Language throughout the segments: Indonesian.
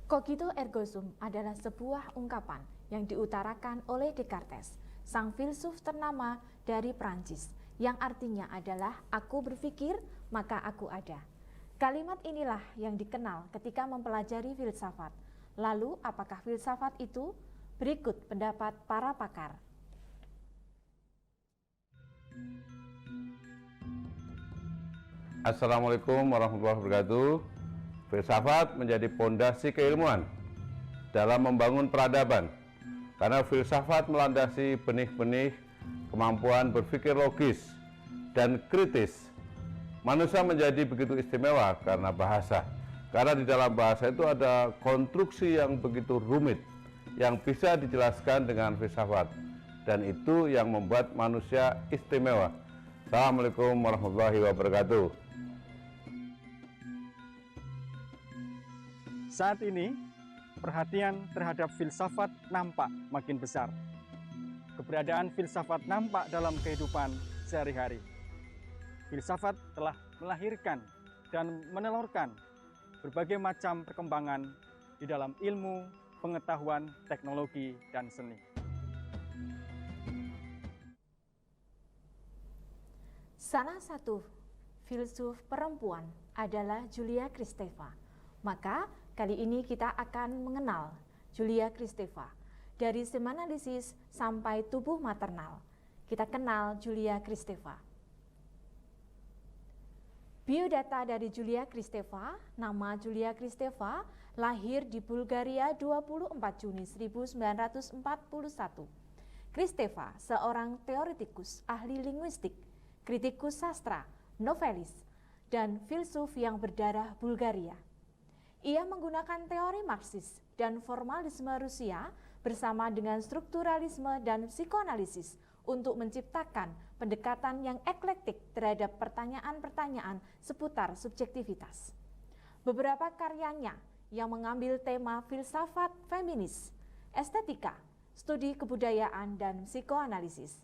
Cogito ergo sum adalah sebuah ungkapan yang diutarakan oleh Descartes, sang filsuf ternama dari Prancis, yang artinya adalah aku berpikir, maka aku ada. Kalimat inilah yang dikenal ketika mempelajari filsafat. Lalu, apakah filsafat itu? Berikut pendapat para pakar. Assalamualaikum warahmatullahi wabarakatuh. Filsafat menjadi pondasi keilmuan dalam membangun peradaban, karena filsafat melandasi benih-benih kemampuan berpikir logis dan kritis. Manusia menjadi begitu istimewa karena bahasa, karena di dalam bahasa itu ada konstruksi yang begitu rumit yang bisa dijelaskan dengan filsafat, dan itu yang membuat manusia istimewa. Assalamualaikum warahmatullahi wabarakatuh. Saat ini, perhatian terhadap filsafat nampak makin besar. Keberadaan filsafat nampak dalam kehidupan sehari-hari. Filsafat telah melahirkan dan menelurkan berbagai macam perkembangan di dalam ilmu, pengetahuan, teknologi, dan seni. Salah satu filsuf perempuan adalah Julia Kristeva. Maka kali ini kita akan mengenal Julia Kristeva. Dari semanalisis sampai tubuh maternal, kita kenal Julia Kristeva. Biodata dari Julia Kristeva. Nama Julia Kristeva lahir di Bulgaria 24 Juni 1941. Kristeva seorang teoretikus, ahli linguistik, kritikus sastra, novelis, dan filsuf yang berdarah Bulgaria. Ia menggunakan teori Marxis dan formalisme Rusia bersama dengan strukturalisme dan psikoanalisis untuk menciptakan pendekatan yang eklektik terhadap pertanyaan-pertanyaan seputar subjektivitas. Beberapa karyanya yang mengambil tema filsafat feminis, estetika, studi kebudayaan, dan psikoanalisis.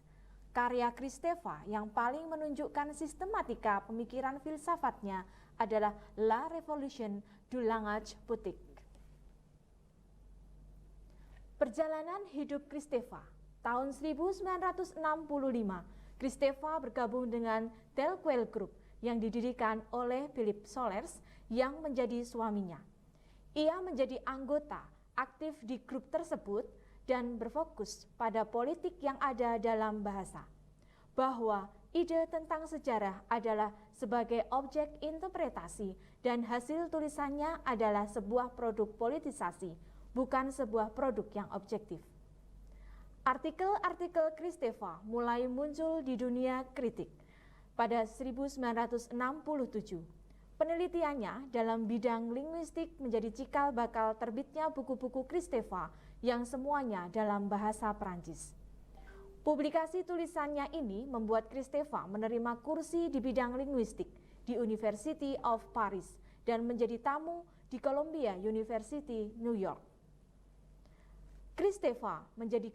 Karya Kristeva yang paling menunjukkan sistematika pemikiran filsafatnya adalah La Révolution du langage politique. Perjalanan hidup Kristeva. Tahun 1965, Kristeva bergabung dengan Delquel Group yang didirikan oleh Philip Sollers yang menjadi suaminya. Ia menjadi anggota aktif di grup tersebut dan berfokus pada politik yang ada dalam bahasa, bahwa ide tentang sejarah adalah sebagai objek interpretasi dan hasil tulisannya adalah sebuah produk politisasi, bukan sebuah produk yang objektif. Artikel-artikel Kristeva mulai muncul di dunia kritik pada 1967. Penelitiannya dalam bidang linguistik menjadi cikal bakal terbitnya buku-buku Kristeva yang semuanya dalam bahasa Prancis. Publikasi tulisannya ini membuat Kristeva menerima kursi di bidang linguistik di University of Paris dan menjadi tamu di Columbia University, New York. Kristeva menjadi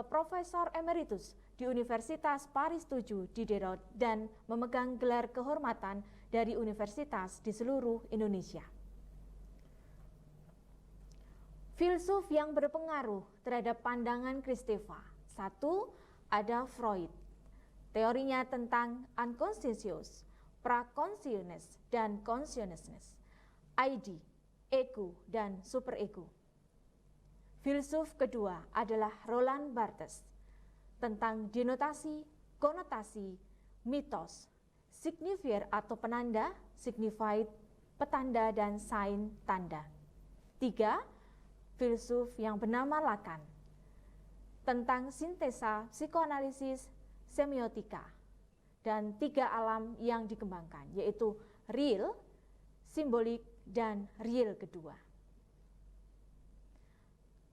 profesor emeritus di Universitas Paris 7 di Diderot dan memegang gelar kehormatan dari universitas di seluruh Indonesia. Filsuf yang berpengaruh terhadap pandangan Kristeva. 1. Ada Freud. Teorinya tentang unconscious, praconsciousness, dan consciousness. ID, ego, dan superego. Filsuf kedua adalah Roland Barthes tentang denotasi, konotasi, mitos, signifier atau penanda, signified, petanda, dan sign, tanda. 3. Filsuf yang bernama Lacan tentang sintesa, psikoanalisis, semiotika, dan 3 alam yang dikembangkan, yaitu real, simbolik, dan real kedua.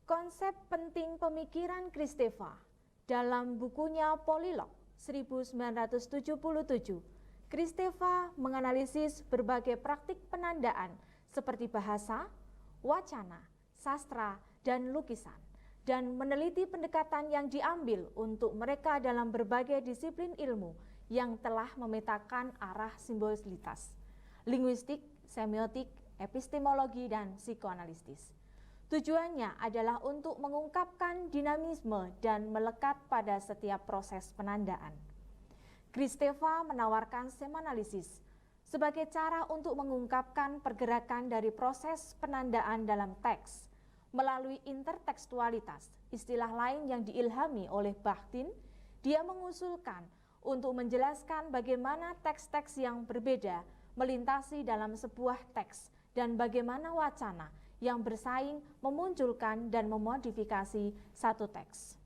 Konsep penting pemikiran Kristeva dalam bukunya Polylog 1977, Kristeva menganalisis berbagai praktik penandaan seperti bahasa, wacana, sastra, dan lukisan, dan meneliti pendekatan yang diambil untuk mereka dalam berbagai disiplin ilmu yang telah memetakan arah simbolitas, linguistik, semiotik, epistemologi, dan psikoanalitis. Tujuannya adalah untuk mengungkapkan dinamisme dan melekat pada setiap proses penandaan. Kristeva menawarkan semanalisis sebagai cara untuk mengungkapkan pergerakan dari proses penandaan dalam teks melalui intertekstualitas, istilah lain yang diilhami oleh Bakhtin. Dia mengusulkan untuk menjelaskan bagaimana teks-teks yang berbeda melintasi dalam sebuah teks dan bagaimana wacana yang bersaing memunculkan dan memodifikasi satu teks.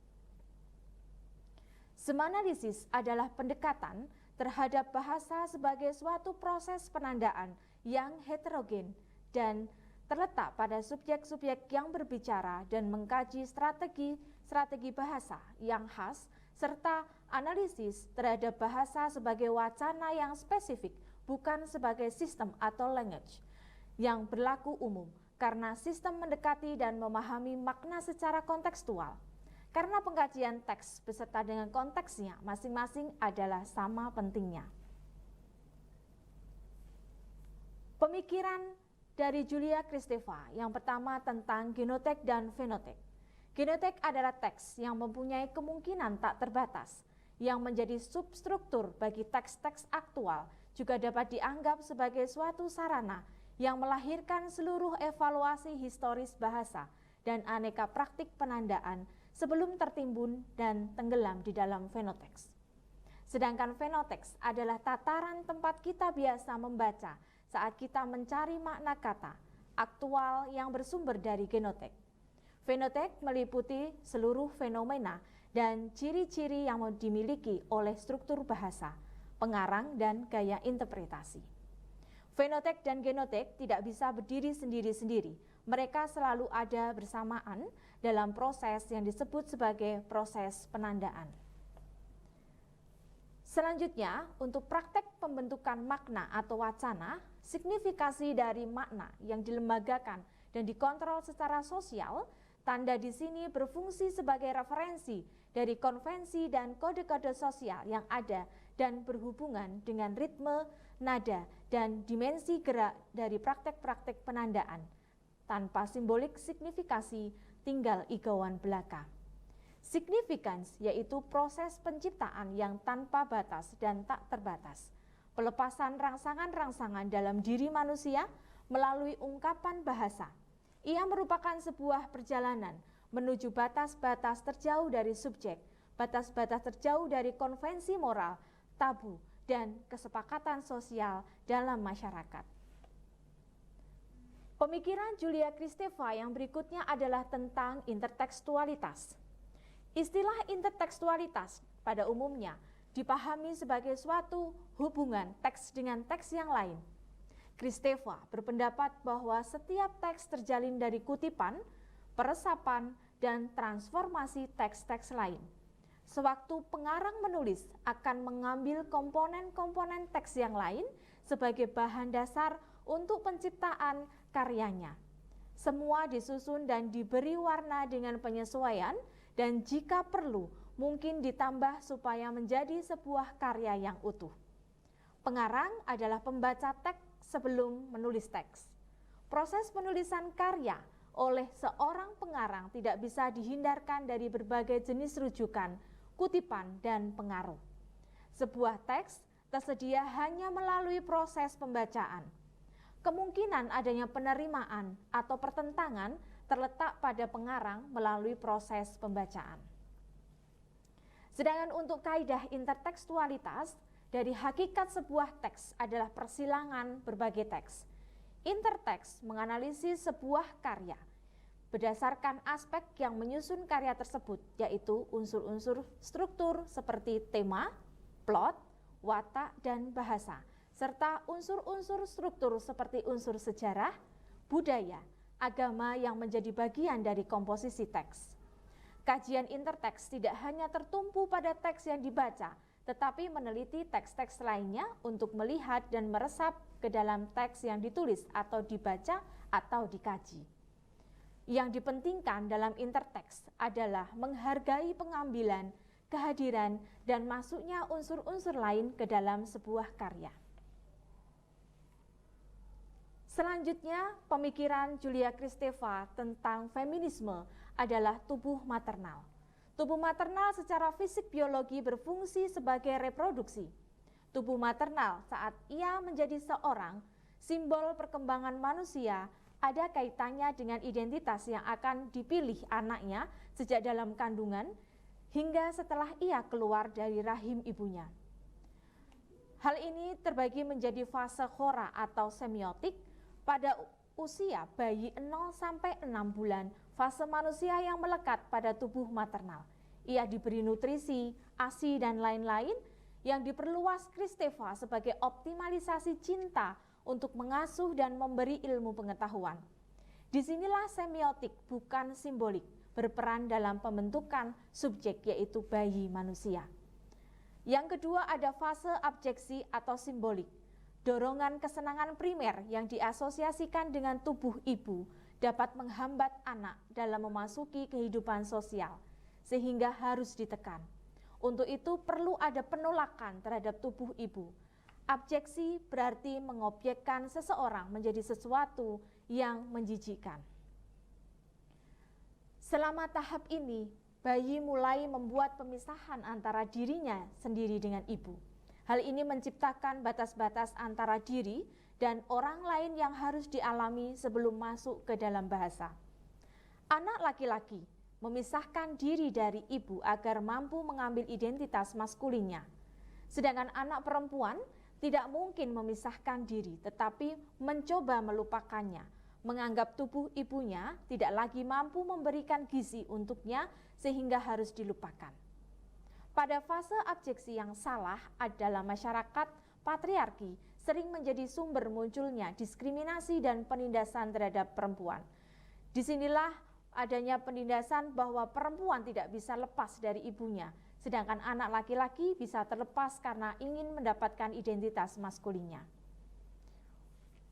Semanalisis adalah pendekatan terhadap bahasa sebagai suatu proses penandaan yang heterogen dan terletak pada subjek-subjek yang berbicara dan mengkaji strategi bahasa yang khas serta analisis terhadap bahasa sebagai wacana yang spesifik, bukan sebagai sistem atau language yang berlaku umum, karena sistem mendekati dan memahami makna secara kontekstual. Karena pengkajian teks beserta dengan konteksnya masing-masing adalah sama pentingnya. Pemikiran dari Julia Kristeva yang pertama tentang genotek dan fenotek. Genotek adalah teks yang mempunyai kemungkinan tak terbatas, yang menjadi substruktur bagi teks-teks aktual, juga dapat dianggap sebagai suatu sarana yang melahirkan seluruh evaluasi historis bahasa dan aneka praktik penandaan sebelum tertimbun dan tenggelam di dalam fenoteks. Sedangkan fenoteks adalah tataran tempat kita biasa membaca saat kita mencari makna kata aktual yang bersumber dari genotek. Fenotek meliputi seluruh fenomena dan ciri-ciri yang dimiliki oleh struktur bahasa, pengarang, dan gaya interpretasi. Fenotek dan genotek tidak bisa berdiri sendiri-sendiri. Mereka selalu ada bersamaan dalam proses yang disebut sebagai proses penandaan. Selanjutnya, untuk praktek pembentukan makna atau wacana, signifikasi dari makna yang dilembagakan dan dikontrol secara sosial, tanda di sini berfungsi sebagai referensi dari konvensi dan kode-kode sosial yang ada dan berhubungan dengan ritme, nada, dan dimensi gerak dari praktek-praktek penandaan. Tanpa simbolik signifikasi, tinggal igauan belaka. Significance yaitu proses penciptaan yang tanpa batas dan tak terbatas. Pelepasan rangsangan-rangsangan dalam diri manusia melalui ungkapan bahasa. Ia merupakan sebuah perjalanan menuju batas-batas terjauh dari subjek, batas-batas terjauh dari konvensi moral, tabu, dan kesepakatan sosial dalam masyarakat. Pemikiran Julia Kristeva yang berikutnya adalah tentang intertekstualitas. Istilah intertekstualitas pada umumnya dipahami sebagai suatu hubungan teks dengan teks yang lain. Kristeva berpendapat bahwa setiap teks terjalin dari kutipan, peresapan, dan transformasi teks-teks lain. Sewaktu pengarang menulis akan mengambil komponen-komponen teks yang lain sebagai bahan dasar untuk penciptaan karyanya. Semua disusun dan diberi warna dengan penyesuaian dan jika perlu mungkin ditambah supaya menjadi sebuah karya yang utuh. Pengarang adalah pembaca teks sebelum menulis teks. Proses penulisan karya oleh seorang pengarang tidak bisa dihindarkan dari berbagai jenis rujukan, kutipan, dan pengaruh. Sebuah teks tersedia hanya melalui proses pembacaan. Kemungkinan adanya penerimaan atau pertentangan terletak pada pengarang melalui proses pembacaan. Sedangkan untuk kaidah intertekstualitas, dari hakikat sebuah teks adalah persilangan berbagai teks. Interteks menganalisis sebuah karya berdasarkan aspek yang menyusun karya tersebut, yaitu unsur-unsur struktur seperti tema, plot, watak, dan bahasa, serta unsur-unsur struktur seperti unsur sejarah, budaya, agama yang menjadi bagian dari komposisi teks. Kajian interteks tidak hanya tertumpu pada teks yang dibaca, tetapi meneliti teks-teks lainnya untuk melihat dan meresap ke dalam teks yang ditulis atau dibaca atau dikaji. Yang dipentingkan dalam interteks adalah menghargai pengambilan, kehadiran, dan masuknya unsur-unsur lain ke dalam sebuah karya. Selanjutnya, pemikiran Julia Kristeva tentang feminisme adalah tubuh maternal. Tubuh maternal secara fisik biologi berfungsi sebagai reproduksi. Tubuh maternal saat ia menjadi seorang simbol perkembangan manusia ada kaitannya dengan identitas yang akan dipilih anaknya sejak dalam kandungan hingga setelah ia keluar dari rahim ibunya. Hal ini terbagi menjadi fase chora atau semiotik pada usia bayi 0 sampai 6 bulan, fase manusia yang melekat pada tubuh maternal. Ia diberi nutrisi, ASI, dan lain-lain yang diperluas Kristeva sebagai optimalisasi cinta untuk mengasuh dan memberi ilmu pengetahuan. Disinilah semiotik, bukan simbolik, berperan dalam pembentukan subjek yaitu bayi manusia. Yang kedua ada fase abjeksi atau simbolik. Dorongan kesenangan primer yang diasosiasikan dengan tubuh ibu dapat menghambat anak dalam memasuki kehidupan sosial, sehingga harus ditekan. Untuk itu perlu ada penolakan terhadap tubuh ibu. Abjeksi berarti mengobjekkan seseorang menjadi sesuatu yang menjijikkan. Selama tahap ini, bayi mulai membuat pemisahan antara dirinya sendiri dengan ibu. Hal ini menciptakan batas-batas antara diri dan orang lain yang harus dialami sebelum masuk ke dalam bahasa. Anak laki-laki memisahkan diri dari ibu agar mampu mengambil identitas maskulinnya. Sedangkan anak perempuan tidak mungkin memisahkan diri, tetapi mencoba melupakannya, menganggap tubuh ibunya tidak lagi mampu memberikan gizi untuknya sehingga harus dilupakan. Pada fase abjeksi yang salah adalah masyarakat patriarki sering menjadi sumber munculnya diskriminasi dan penindasan terhadap perempuan. Disinilah adanya penindasan bahwa perempuan tidak bisa lepas dari ibunya, sedangkan anak laki-laki bisa terlepas karena ingin mendapatkan identitas maskulinnya.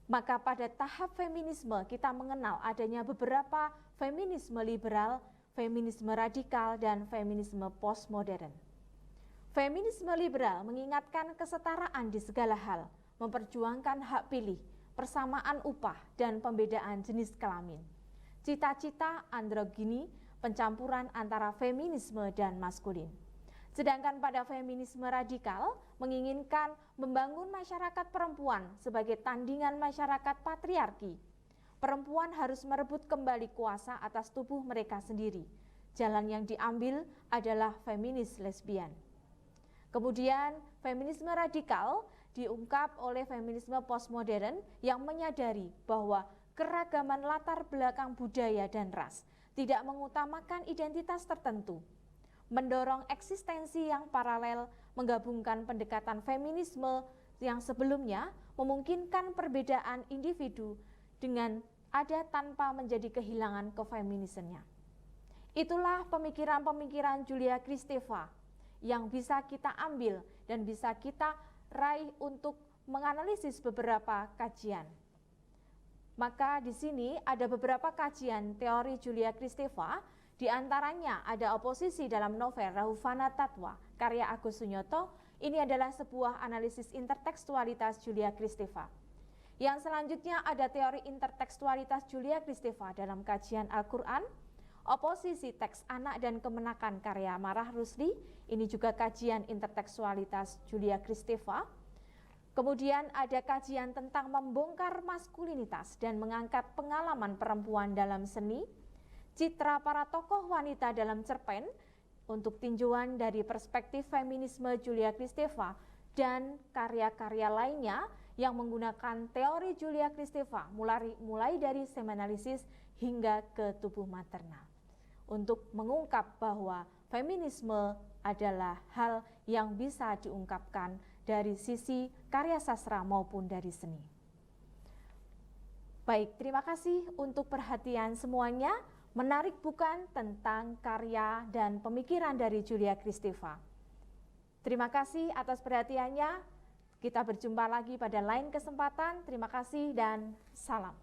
Maka pada tahap feminisme kita mengenal adanya beberapa feminisme liberal, feminisme radikal, dan feminisme postmodern. Feminisme liberal mengingatkan kesetaraan di segala hal, memperjuangkan hak pilih, persamaan upah, dan pembedaan jenis kelamin. Cita-cita androgini, pencampuran antara feminisme dan maskulin. Sedangkan pada feminisme radikal menginginkan membangun masyarakat perempuan sebagai tandingan masyarakat patriarki. Perempuan harus merebut kembali kuasa atas tubuh mereka sendiri. Jalan yang diambil adalah feminis lesbian. Kemudian feminisme radikal diungkap oleh feminisme postmodern yang menyadari bahwa keragaman latar belakang budaya dan ras tidak mengutamakan identitas tertentu, mendorong eksistensi yang paralel, menggabungkan pendekatan feminisme yang sebelumnya memungkinkan perbedaan individu dengan ada tanpa menjadi kehilangan kefeminisannya. Itulah pemikiran-pemikiran Julia Kristeva yang bisa kita ambil dan bisa kita raih untuk menganalisis beberapa kajian. Maka di sini ada beberapa kajian teori Julia Kristeva, di antaranya ada oposisi dalam novel Rahufana Tatwa karya Agus Sunyoto. Ini adalah sebuah analisis intertekstualitas Julia Kristeva. Yang selanjutnya ada teori intertekstualitas Julia Kristeva dalam kajian Al-Quran, oposisi teks anak dan kemenakan karya Marah Rusli, ini juga kajian intertekstualitas Julia Kristeva. Kemudian ada kajian tentang membongkar maskulinitas dan mengangkat pengalaman perempuan dalam seni, citra para tokoh wanita dalam cerpen, untuk tinjauan dari perspektif feminisme Julia Kristeva, dan karya-karya lainnya yang menggunakan teori Julia Kristeva mulai dari semenalisis hingga ke tubuh maternal, untuk mengungkap bahwa feminisme adalah hal yang bisa diungkapkan dari sisi karya sastra maupun dari seni. Baik, terima kasih untuk perhatian semuanya. Menarik bukan tentang karya dan pemikiran dari Julia Kristeva. Terima kasih atas perhatiannya. Kita berjumpa lagi pada lain kesempatan. Terima kasih dan salam.